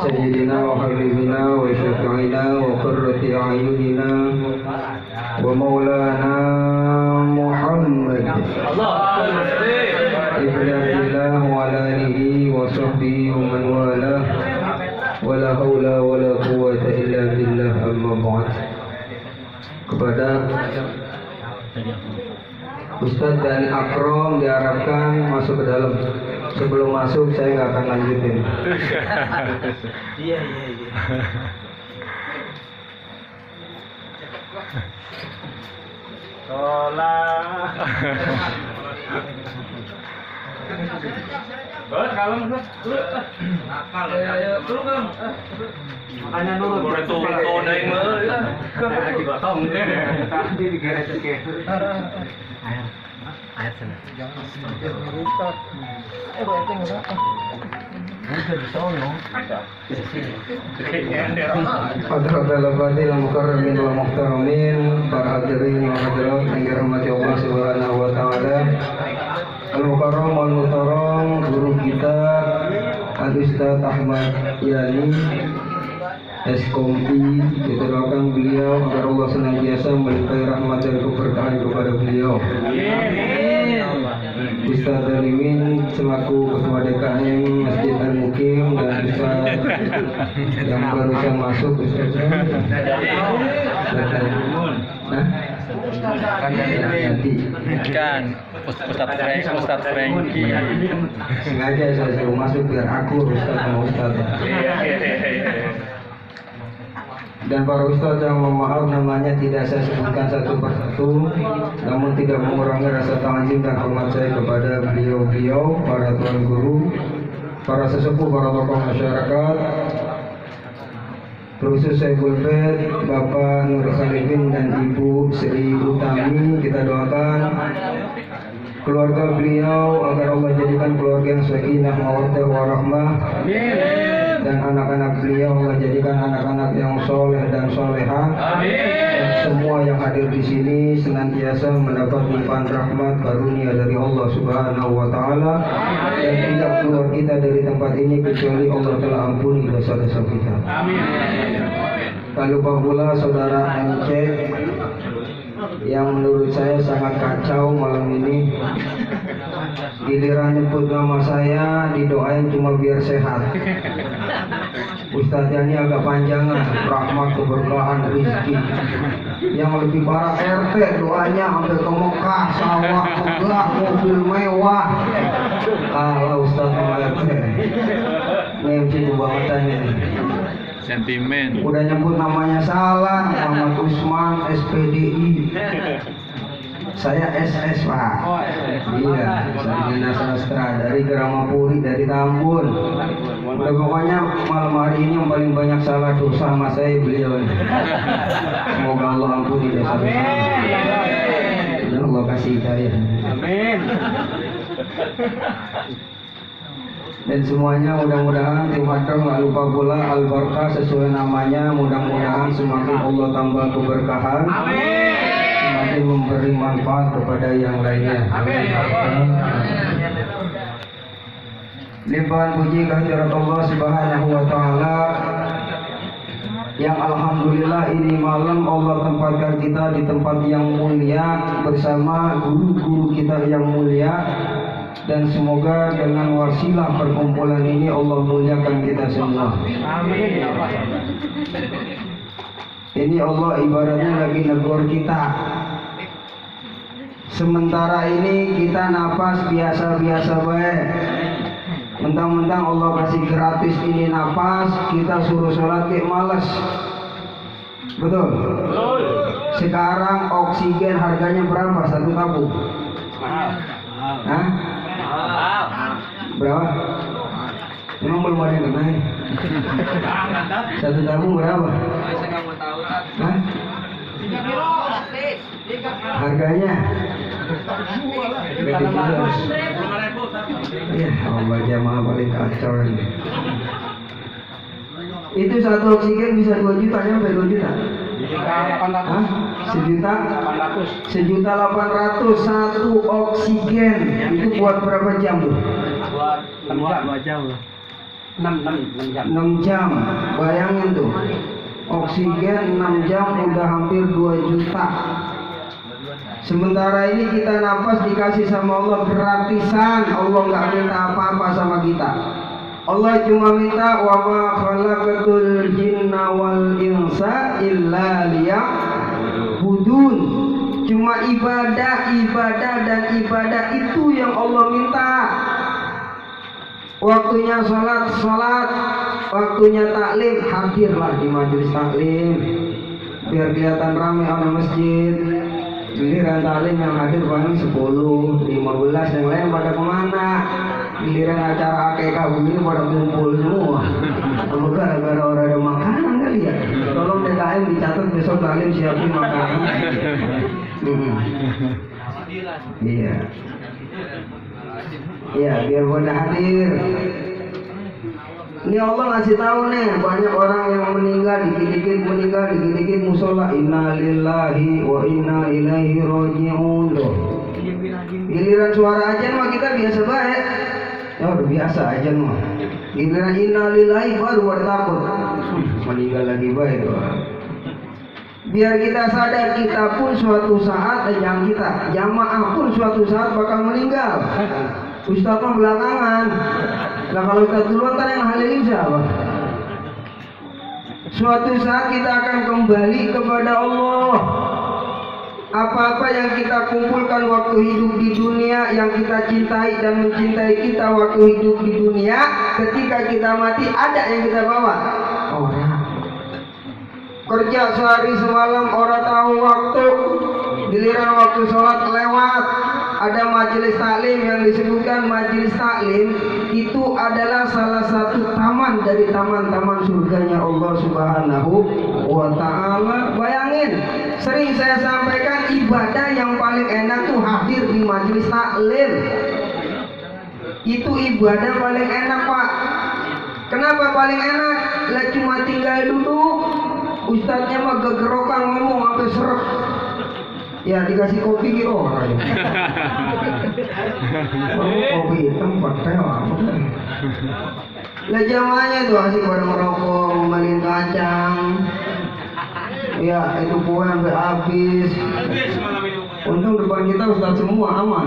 Sayyidina wa habibina wa syafi'ina wa qurrati a'yunina wa maulana Muhammad ibn Abdillah wa ala alihi wa sahbihi wa man walah wa la hawla wa la quwwata illa billah amma ba'd. Kepada Ustadz dan Akrom diharapkan masuk ke dalam. Sebelum masuk saya nggak akan lanjutin. Iya. Tolak. Kalem nakal ya. Kalem. Makanya nurut. Boleh tuh daeng meuh. Lagi gotong. Tadi digeret ke. Ayat sana. Jangan rusak. Berarti enggak apa. Udah disono. Hadratul Fadil Mukarramin wa Muhtaramin, para hadirin wa hadirat yang dirahmati Allah Subhanahu wa taala. Al-Mukarram wal Muhtaram, guru kita Al-Ustaz Ahmad Yani SKOMI, kita doakan beliau agar Allah senantiasa melimpahi rahmat dan keberkahan kepada beliau. Ustaz Dalimin selaku Ketua DKM Masjid Al-Mukim dan Ustaz yang barusan masuk Ustaz Ustaz Franky. Sengaja saya suruh masuk biar akur Ustaz sama Ustaz. Dan para ustaz yang mohon namanya tidak saya sebutkan satu persatu, namun tidak mengurangi rasa ta'zim dan hormat saya kepada beliau-beliau, para tuan guru, para sesepuh, para tokoh masyarakat, terkhusus Saiful Bait, Bapak Nur Khalifin dan Ibu Sri Utami. Kita doakan keluarga beliau agar Allah jadikan keluarga yang sakinah mawaddah warahmah. Dan anak-anak beliau Allah jadikan anak-anak yang soleh dan solehah. Dan semua yang hadir di sini senantiasa mendapat limpahan rahmat karunia dari Allah Subhanahu wa taala. Dan tidak keluar kita dari tempat ini kecuali Allah telah ampuni dosa-dosa kita. Tak lupa pula saudara MC yang menurut saya sangat kacau malam ini. Giliran nyebut nama saya didoain cuma biar sehat. Ustadz ini agak panjangan, rahmat, keberkahan, rezeki. Yang lebih parah RT doanya sampai ke Mekah, sawah megah, mobil mewah. Kalau Ustadz sama RT MC kebangetan ini. Sentimen. Udah nyebut namanya salah, Muhammad Usman SPDI. Saya SS Pak. Iya, sarjana sastra dari Gramapuri, dari Tambun. Udah pokoknya malam hari ini yang paling banyak salah dosa sama saya beliau. Semoga Allah ampuni dosa-dosa. Dan Allah kasih hidayah. Amin. Dan semuanya mudah-mudahan tim hadram nggak lupa pula al-barakah sesuai namanya. Mudah-mudahan semakin Allah tambah keberkahan. Amin. Semakin memberi manfaat kepada yang lainnya. Amin. Limpahan puji kehadirat Allah Subhanahu wa taala yang alhamdulillah ini malam Allah tempatkan kita di tempat yang mulia bersama guru-guru kita yang mulia. Dan semoga dengan wasilah perkumpulan ini Allah muliakan kita semua. Amin. Ini Allah ibaratnya lagi negur kita. Sementara ini kita napas biasa-biasa baik. Mentang-mentang Allah kasih gratis ini napas, kita suruh sholat kayak males. Betul? Sekarang oksigen harganya berapa satu tabung? Hah? Berapa? Emang belum ada yang naik. Satu tabung berapa? Hah? Harganya? Ya Allah, jamaah paling kacau ini. Itu satu oksigen bisa 2 juta, nyampe 2 juta. Sejuta 800 satu oksigen. Itu buat berapa jam tuh? 2 jam. 6 jam. 6 jam. Bayangin tuh. Oksigen 6 jam udah hampir 2 juta. Sementara ini kita napas dikasih sama Allah gratisan. Allah nggak minta apa-apa sama kita. Allah cuma minta wa ma khalaqatul jinna wal insa illa liya'budun. Cuma ibadah dan ibadah itu yang Allah minta. Waktunya sholat, waktunya taklim, hadirlah di majelis taklim biar kelihatan ramai orang masjid. Giliran taklim yang hadir paling 10, 15, yang lain pada kemana? Giliran acara akikah begini pada kumpul semua. Kalau gara-gara orang ada makanan kali ya. Tolong DKM dicatat besok taklim siapin makanan. Iya. Iya, biar pada hadir. Ini Allah ngasih tahu nih, banyak orang yang meninggal, dikit-dikit musola. Inna lillahi wa inna ilaihi raji'un. Giliran suara ajan mah kita biasa baik. Ya udah biasa ajan mah. Giliran inna lillahi baru ada takut. Meninggal lagi baik tuh. Biar kita sadar kita pun suatu saat, jangan kita, jamaah pun suatu saat bakal meninggal. Ustaz mah belakangan. Nah kalau kita duluan kan yang halilin siapa? Suatu saat kita akan kembali kepada Allah. Apa-apa yang kita kumpulkan waktu hidup di dunia, yang kita cintai dan mencintai kita waktu hidup di dunia, ketika kita mati ada yang kita bawa? Orang. Kerja sehari semalam orang tahu waktu, giliran waktu sholat lewat. Ada majelis taklim yang disebutkan majelis taklim itu adalah salah satu taman dari taman-taman surganya Allah Subhanahu wa Ta'ala. Bayangin, sering saya sampaikan ibadah yang paling enak tuh hadir di majelis taklim. Itu ibadah paling enak, Pak. Kenapa paling enak? Lah cuma tinggal duduk. Ustadznya mah gegerokan ngomong sampai seret. Ya dikasih kopi gitu orang. Kopi hitam pakai apa? Lah jamaahnya tuh asik pada merokok, ngomelin kacang. Ya itu kue sampai habis. Untung depan kita ustadz semua aman.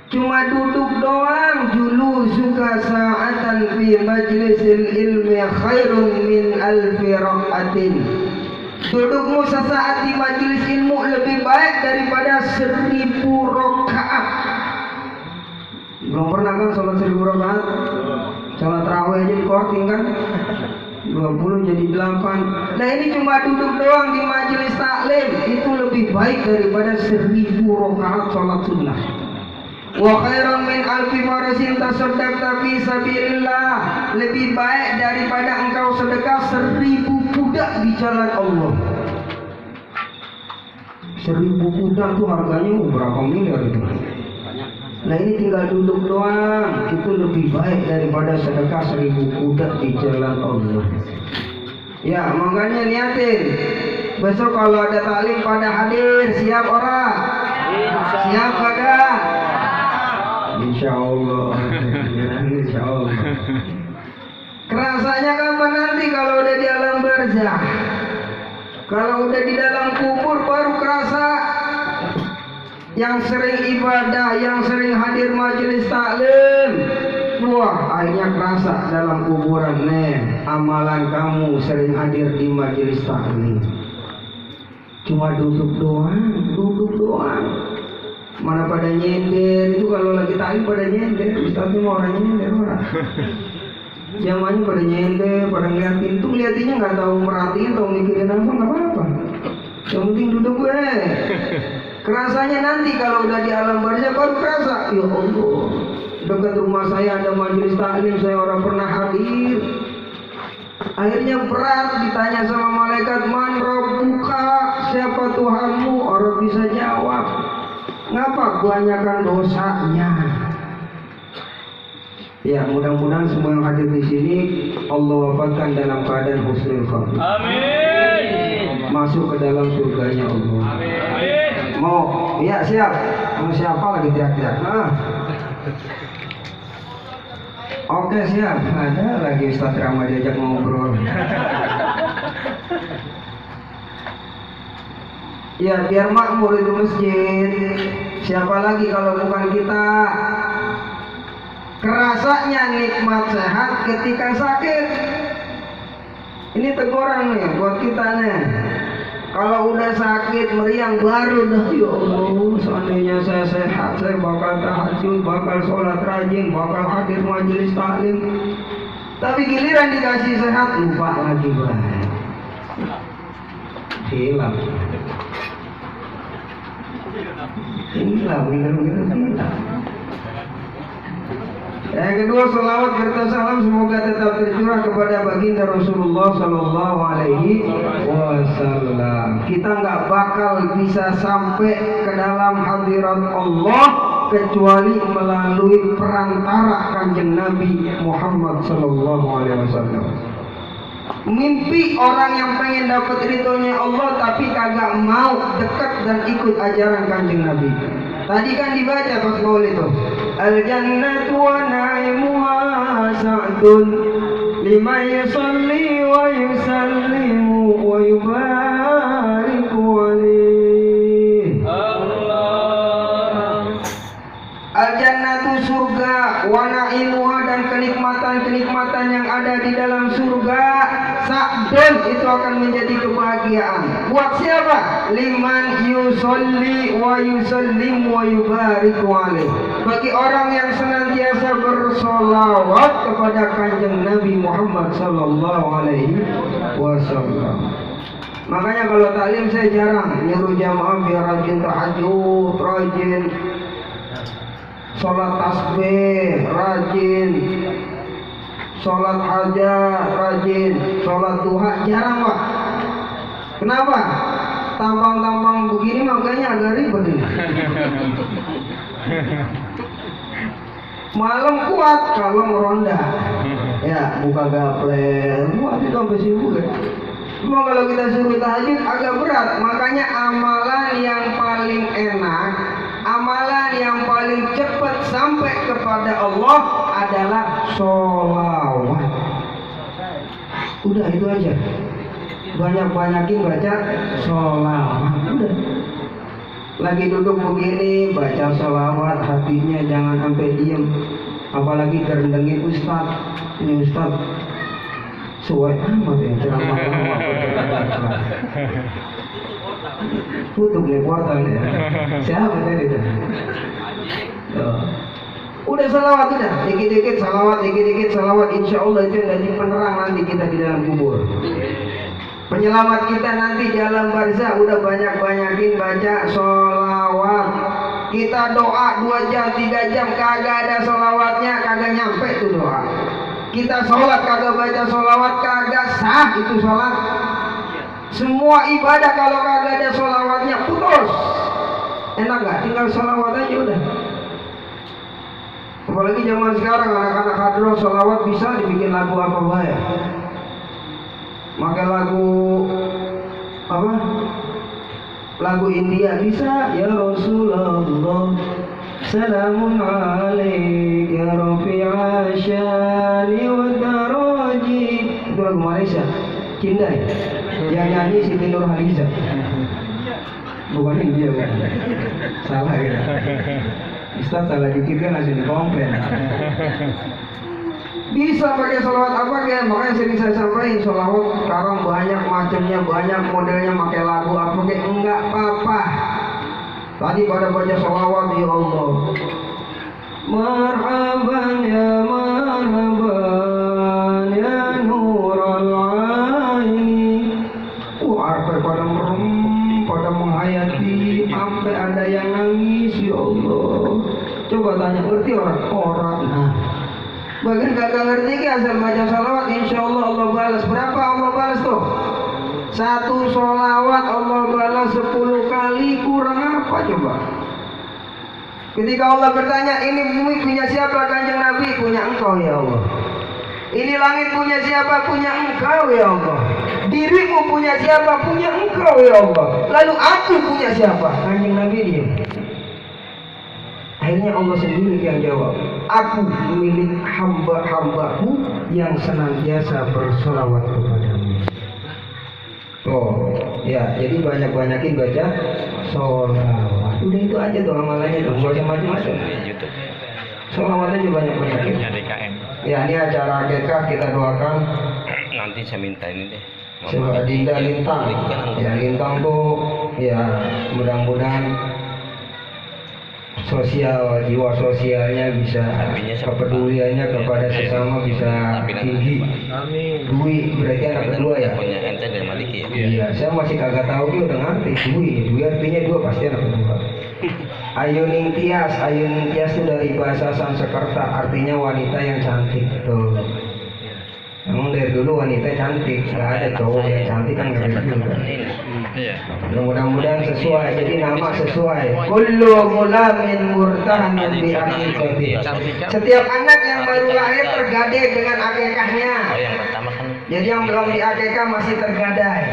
Cuma duduk doang. Julu suka sa'atan fi majlisil ilmi khairun min alfi rak'atin. Dudukmu sesaat di majelis ilmu lebih baik daripada 1000 rakaat. Belum pernah kan sholat 1000 rakaat? Sholat tarawih aja di korting kan? 20 jadi 8. Nah ini cuma duduk doang di majelis taklim, itu lebih baik daripada 1000 rakaat sholat sunnah. Wa khairan min alfi farasin tasaddaqta fi sabilillah. Lebih baik daripada engkau sedekah 1000 budak di jalan Allah. 1000 budak tuh harganya berapa miliar itu? Nah ini tinggal duduk doang, itu lebih baik daripada sedekah 1000 budak di jalan Allah. Ya makanya niatin, besok kalau ada taklim pada hadir, siap orang? Siap kagak? Insyaallah. Insyaallah. Kerasanya kapan nanti kalau udah di alam barzah? Kalau udah di dalam kubur baru kerasa. Yang sering ibadah, yang sering hadir majelis taklim, wah akhirnya kerasa dalam kuburan. Nih amalan kamu sering hadir di majelis taklim. Cuma duduk doang. Mana pada nyender, itu kalau lagi taklim pada nyender, ustaznya mau orang nyender orang. Jamaahnya pada nyender, pada ngeliatin, itu ngeliatinnya nggak tahu merhatiin atau mikirin apa, nggak apa-apa. Yang penting duduk gue. Kerasanya nanti kalau udah di alam barzah baru kerasa. Ya Allah, dekat rumah saya ada majelis taklim, saya orang pernah hadir. Akhirnya berat ditanya sama malaikat, man rabbuka, siapa Tuhanmu? Orang bisa jawab. Ngapa kebanyakan dosanya? Ya mudah-mudahan semua yang hadir di sini Allah wafatkan dalam keadaan husnul khotimah. Amin. Masuk ke dalam surganya Allah. Amin. Mau? Ya siap. siapa lagi teriak-teriak? Oke siap. Ada lagi Ustaz Rama diajak ngobrol. Ya biar makmur itu masjid. Siapa lagi kalau bukan kita? Kerasanya nikmat sehat ketika sakit. Ini teguran nih buat kita nih. Kalau udah sakit meriang baru dah, ya Allah, seandainya saya sehat, saya bakal tahajud, bakal sholat rajin, bakal hadir majelis taklim. Tapi giliran dikasih sehat lupa lagi bah. Hilang, hilang. Yang kedua, salawat serta salam semoga tetap tercurah kepada baginda Rasulullah Sallallahu Alaihi Wasallam. Kita nggak bakal bisa sampai ke dalam hadirat Allah kecuali melalui perantara kanjeng Nabi Muhammad Sallallahu Alaihi Wasallam. Mimpi orang yang pengen dapat ridhonya Allah tapi kagak mau dekat dan ikut ajaran kanjeng Nabi. Tadi kan dibaca pas maulid itu. Al-jannatu wa na'imuha sa'dun liman yusalli wa yusallimu wa yubariku alaih. Al-jannatu surga, wa na'imuha dan kenikmatan-kenikmatan yang ada di dalam surga, sa'dun itu akan menjadi kebahagiaan. Buat siapa? Liman yusalli wa yusallim wa yubariku alaih. Bagi orang yang senantiasa bersolawat kepada kanjeng Nabi Muhammad Sallallahu Alaihi Wasallam. Makanya kalau taklim saya jarang nyuruh jamaah biar rajin tahajud, rajin sholat tasbih, rajin sholat hajat, rajin sholat duha, jarang Pak. Kenapa? Tampang-tampang begini makanya agak ribet ini. Malam kuat kalau meronda, ya buka gaplek, kuat itu sampai subuh ya. Cuma kalau kita suruh tahajud agak berat, makanya amalan yang paling enak, amalan yang paling cepat sampai kepada Allah adalah sholawat. Udah itu aja. Banyak-banyakin baca sholawat. Udah. Lagi duduk begini baca sholawat, hatinya jangan sampai diem. Apalagi kerendengin ustaz. Ini ustaz suai amat ya ceramah. Tutup nih portal ya. Siapa tadi itu? Udah salawat udah, dikit-dikit salawat, dikit-dikit salawat. Insya Allah itu jadi penerang nanti kita di dalam kubur. Penyelamat kita nanti dalam barzah. Udah banyak-banyakin baca sholawat. Kita doa 2 jam 3 jam kagak ada sholawatnya, kagak nyampe tuh doa. Kita sholat kagak baca sholawat, kagak sah itu sholat. Semua ibadah kalau kagak ada sholawatnya putus. Enak gak? Tinggal sholawat aja udah. Apalagi zaman sekarang anak-anak hadroh sholawat bisa dibikin lagu apa ya? Pakai lagu apa? Lagu India bisa. Ya Rasulullah salamun alaik ya rafi'a syani wa daraji. Itu lagu Malaysia, Kindai. Yang nyanyi Siti Nurhaliza. Bukan India kan? Salah ya. Ustaz salah dikit kan langsung dikomplain. Bisa pakai sholawat apa kan? Makanya sering saya sampaikan sholawat sekarang banyak macamnya, banyak modelnya, pakai lagu apa kayak enggak apa-apa. Tadi pada baca sholawat ya Allah. Marhaban ya marhaban ya nurul aini. Sampai pada merem, pada menghayati, sampai ada yang nangis ya Allah. Coba tanya ngerti orang-orang. Nah, bagian kagak ngerti ke asal baca sholawat, insya Allah Allah balas. Berapa Allah balas tuh? 1 sholawat Allah balas 10 kali, kurang apa coba? Ketika Allah bertanya, ini bumi punya siapa kanjeng Nabi? Punya engkau ya Allah. Ini langit punya siapa? Punya engkau ya Allah. Dirimu punya siapa? Punya engkau ya Allah. Lalu aku punya siapa? Kanjeng Nabi dia. Akhirnya Allah sendiri yang jawab, aku milik hamba-hambaku yang senantiasa bersolawat kepadamu. Oh, ya, jadi banyak-banyakin baca sholawat. Udah itu aja tuh amalannya tuh, gak usah macam-macam. Sholawat aja banyak-banyakin. Ya, ini acara akikah, kita doakan. Nanti saya minta ini deh. Coba Dinda Lintang. Ya, Lintang tuh, ya mudah-mudahan sosial, jiwa sosialnya bisa, kepeduliannya kepada sesama bisa tinggi. Dwi berarti anak kedua ya? Punya ente dan Maliki ya? Iya, saya masih kagak tahu dia udah ngerti. Dwi artinya dua, pasti anak kedua. Ayuning Tias itu dari bahasa Sanskerta, artinya wanita yang cantik. Tuh. Emang dari dulu wanita cantik, nggak ada cowok yang cantik kan nggak ada juga. Mudah-mudahan sesuai, jadi nama sesuai. Kullu ghulamin murtahanun bi aqiqati. Setiap anak yang baru lahir tergadai dengan akikahnya. Oh, yang pertama kan. Jadi yang belum di akikah masih tergadai.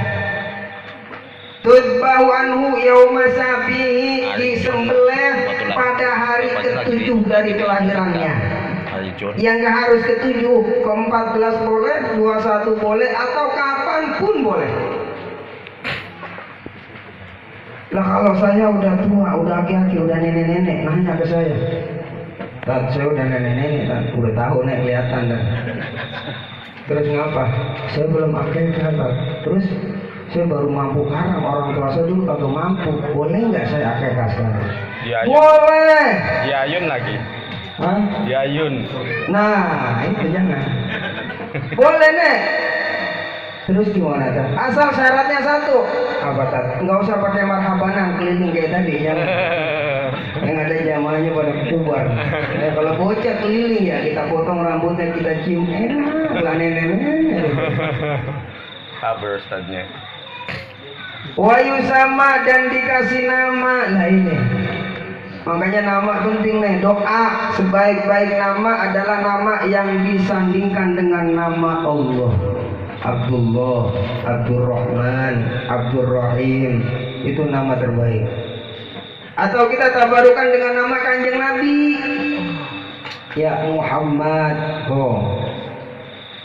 Tudbahu anhu yauma sabihi, disembelih pada hari ke-7 dari kelahirannya. Yang gak harus ke-7, ke-14 boleh, 21 boleh, atau kapanpun boleh. Lah kalau saya udah tua, udah aki-aki, udah nenek-nenek, nanya ke saya. Tat, saya udah nenek-nenek, Tat, udah tahu nek kelihatan dan. Terus ngapa? Saya belum akikah, Tat. Terus saya baru mampu haram, orang tua saya dulu kagak mampu. Boleh nggak saya akikah sekarang? Boleh. Diayun lagi. Hah? Diayun. Nah, itu jangan. Boleh nek. Terus gimana Tat? Asal syaratnya satu. Apa Tat? Nggak usah pakai marhabanan keliling kayak tadi, jangan. Yang ada jamaahnya pada kubar. Kalau bocah keliling ya kita potong rambutnya, kita cium, enak lah nenek-nenek. Kabar Ustadznya. Wayu sama dan dikasih nama. Nah ini. Makanya nama penting nih. Doa sebaik-baik nama adalah nama yang disandingkan dengan nama Allah. Abdullah, Abdurrahman, Abdurrahim, itu nama terbaik. Atau kita tabarukan dengan nama Kanjeng Nabi, ya Muhammad. Oh.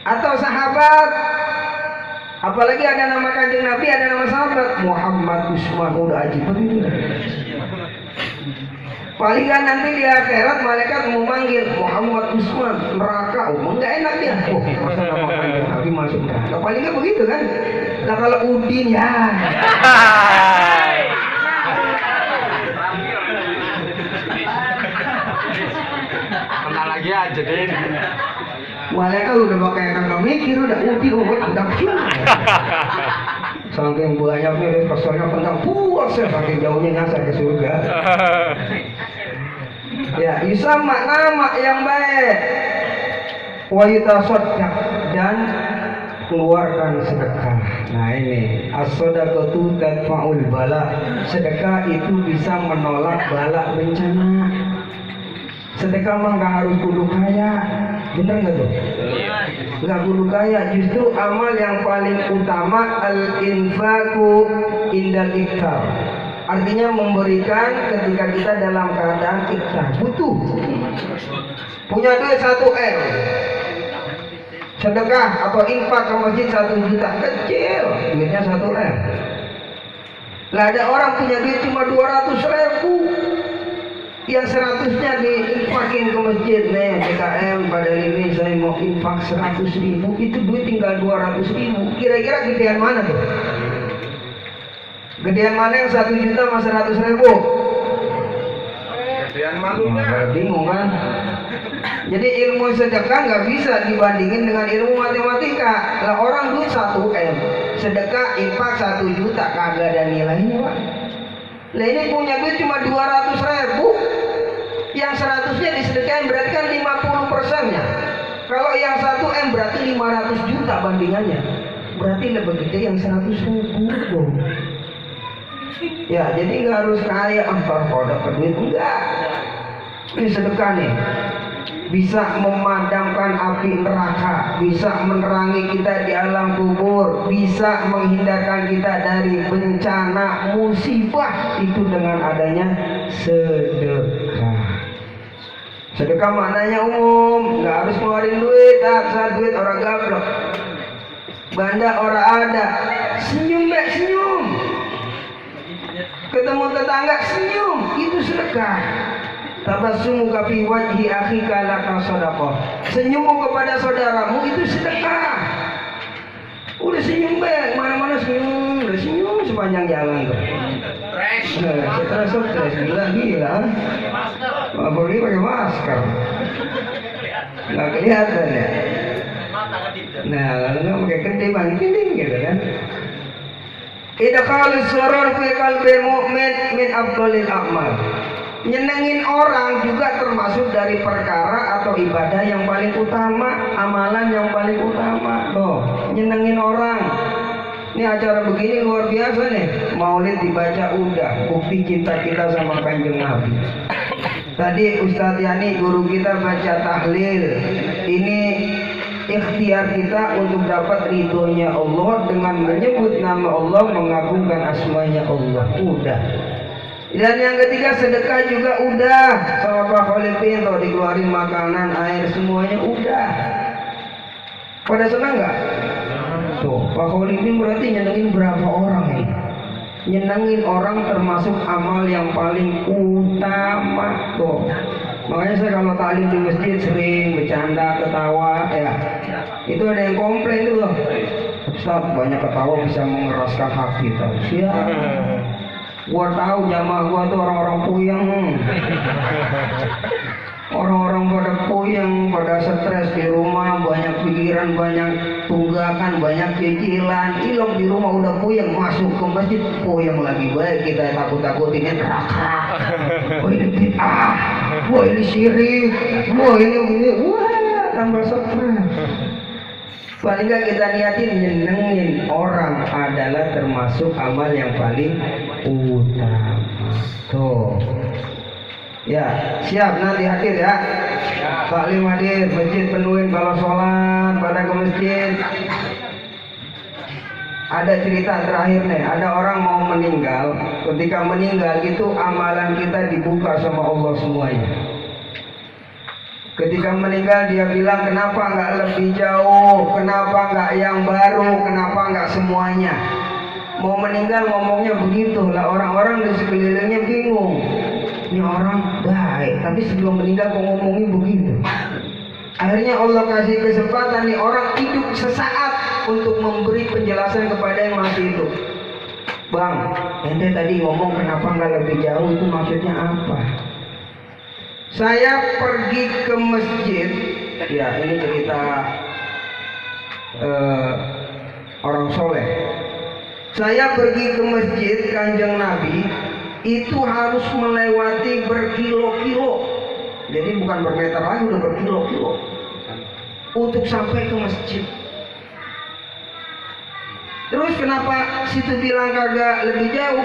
Atau sahabat. Apalagi ada nama Kanjeng Nabi, ada nama sahabat, Muhammad Usman. Udah ajib itu. Paling kan nanti di akhirat malaikat mau manggil Muhammad Usman neraka, enggak enak ya. Oh, masa nama Kanjeng Nabi masuk neraka? Paling kan begitu kan? Nah kalau Udin ya. Kenal lagi aja deh. Malaikat udah pakai kagak mikir, udah Udin, udah saking banyaknya dari keselnya tentang puas ya, saking jauhnya nyasar ke surga. Ya, isama nama yang baik. Wa yutasaddaq, dan keluarkan sedekah. Nah ini as-shadaqatu tadfa'ul bala. Sedekah itu bisa menolak bala bencana. Sedekah mah nggak harus kudu kaya, bener nggak tuh? Nggak kudu kaya, justru amal yang paling utama al-infaqu indal iftar. Artinya memberikan ketika kita dalam keadaan iftar, butuh. Punya duit 1 M, sedekah atau infak ke masjid 1 juta, kecil, duitnya 1 M. Lah ada orang punya duit cuma 200.000. Yang 100-nya diinfakin ke masjid nih, DKM pada ini saya mau infak 100.000, itu duit tinggal 200.000. Kira-kira gedean mana tuh? Gedean mana yang 1 juta sama 100.000? Gedean malunya. Bingung kan? Jadi ilmu sedekah nggak bisa dibandingin dengan ilmu matematika. Lah orang duit 1 M, sedekah infak 1 juta, kagak ada nilainya Pak. Lah ini punya duit cuma 200.000, yang 100-nya disedekahin, berarti kan 50%-nya. Kalau yang 1 M berarti 500 juta bandingannya, berarti lebih gede yang 100.000 dong. Ya jadi nggak harus kaya antar produk duit, enggak. Ini sedekah nih bisa memadamkan api neraka, bisa menerangi kita di alam kubur, bisa menghindarkan kita dari bencana musibah, itu dengan adanya sedekah. Sedekah maknanya umum, nggak harus ngeluarin duit, asal duit orang gablok. Banda orang ada, senyum mbak, senyum. Ketemu tetangga, senyum, itu sedekah. Tabassumu fi wajhi akhika laka shadaqah. Senyummu kepada saudaramu itu sedekah. Udah senyum mbak, mana-mana senyum, udah senyum sepanjang jalan tuh. Stres, gila. Apalagi pakai masker, nggak kelihatan ya. Nah, kalau nggak pakai keding gitu kan. Idkhalus surur fi qalbil mu'min min afdhalil a'mal. Nyenengin orang juga termasuk dari perkara atau ibadah yang paling utama, amalan yang paling utama. Tuh, nyenengin orang. Ini acara begini luar biasa nih. Maulid dibaca udah, bukti cinta kita sama Kanjeng Nabi. Tadi Ustadz Yani guru kita baca tahlil. Ini ikhtiar kita untuk dapat ridhonya Allah dengan menyebut nama Allah, mengagungkan asmanya Allah. Udah. Dan yang ketiga sedekah juga udah. Sama Pak Khalil Pinto dikeluarin makanan, air, semuanya udah. Pada senang nggak? Tuh, Pak Khalil berarti nyenengin berapa orang ini? Nyenengin orang termasuk amal yang paling utama. Tuh, makanya saya kalau taklim di masjid sering bercanda, ketawa ya. Itu ada yang komplain tuh loh, Ustaz banyak ketawa bisa mengeraskan hati. Siap. Gua tahu jamaah gua tuh orang-orang puyeng. Orang-orang pada puyeng, pada stres di rumah, banyak pikiran, banyak tunggakan, banyak cicilan. Ilok di rumah udah puyeng, masuk ke masjid puyeng lagi. Baik kita takut-takutin neraka. Wah ini bid'ah, wah ini syirik, wah ini, wah tambah stres. Paling nggak kita niatin nyenengin orang adalah termasuk amal yang paling utama. Tuh. Ya, siap nanti hadir ya. Taklim hadir, masjid penuhin kalau sholat pada ke masjid. Ada cerita terakhir nih, ada orang mau meninggal. Ketika meninggal itu amalan kita dibuka sama Allah semuanya. Ketika meninggal dia bilang, kenapa nggak lebih jauh, kenapa nggak yang baru, kenapa nggak semuanya. Mau meninggal ngomongnya begitu lah, orang-orang di sekelilingnya bingung. Ini orang baik, tapi sebelum meninggal kok ngomongnya begitu. Akhirnya Allah kasih kesempatan nih orang hidup sesaat untuk memberi penjelasan kepada yang masih hidup. Bang, ente tadi ngomong kenapa nggak lebih jauh, itu maksudnya apa? Saya pergi ke masjid, ya ini cerita orang soleh. Saya pergi ke masjid Kanjeng Nabi, itu harus melewati berkilo-kilo. Jadi bukan bermeter lagi, udah berkilo-kilo untuk sampai ke masjid. Terus kenapa situ bilang kagak lebih jauh?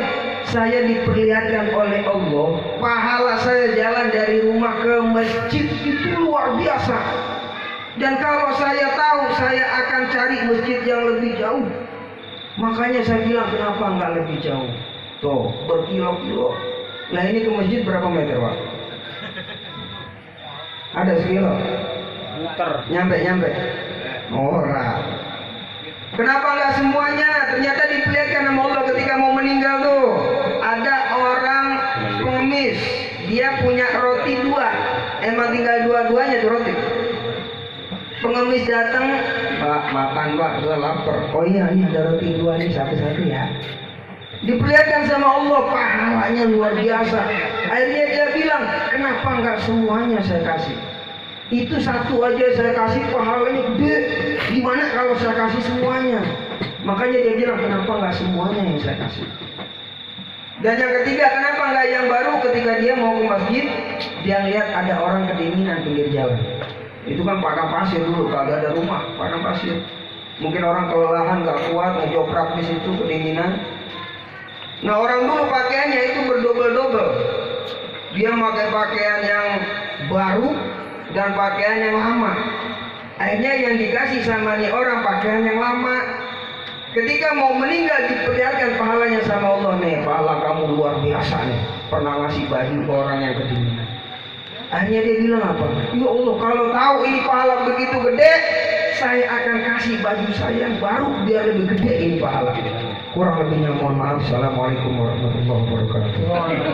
Saya diperlihatkan oleh Allah, pahala saya jalan dari rumah ke masjid itu luar biasa. Dan kalau saya tahu saya akan cari masjid yang lebih jauh, makanya saya bilang kenapa nggak lebih jauh. Tuh, berkilo-kilo. Nah ini ke masjid berapa meter Pak? Ada sekilo? Muter. Nyampe? Ora. Kenapa nggak semuanya? Ternyata diperlihatkan sama Allah ketika mau meninggal tuh. Ada orang pengemis, dia punya roti 2. Emang tinggal dua-duanya tuh roti. Pengemis datang, Pak makan Pak, gua lapar. Oh iya ini ada roti 2 nih, satu-satu ya. Diperlihatkan sama Allah, pahalanya luar biasa. Akhirnya dia bilang, kenapa nggak semuanya saya kasih? Itu satu aja saya kasih pahalanya gede. Gimana kalau saya kasih semuanya? Makanya dia bilang, kenapa nggak semuanya yang saya kasih? Dan yang ketiga, kenapa nggak yang baru? Ketika dia mau ke masjid, dia lihat ada orang kedinginan pinggir jalan. Itu kan padang pasir dulu, kagak ada rumah, padang pasir. Mungkin orang kelelahan, nggak kuat, ngejoprak di situ kedinginan. Nah orang dulu pakaiannya itu berdobel-dobel. Dia pakai pakaian yang baru dan pakaian yang lama. Akhirnya yang dikasih sama nih orang pakaian yang lama. Ketika mau meninggal diperlihatkan pahalanya sama Allah nih, pahala kamu luar biasa nih, pernah ngasih baju ke orang yang kedinginan. Akhirnya dia bilang apa? Ya Allah, kalau tahu ini pahala begitu gede, saya akan kasih baju saya yang baru biar lebih gede ini pahala. Kurang lebihnya mohon maaf. Assalamualaikum warahmatullahi wabarakatuh.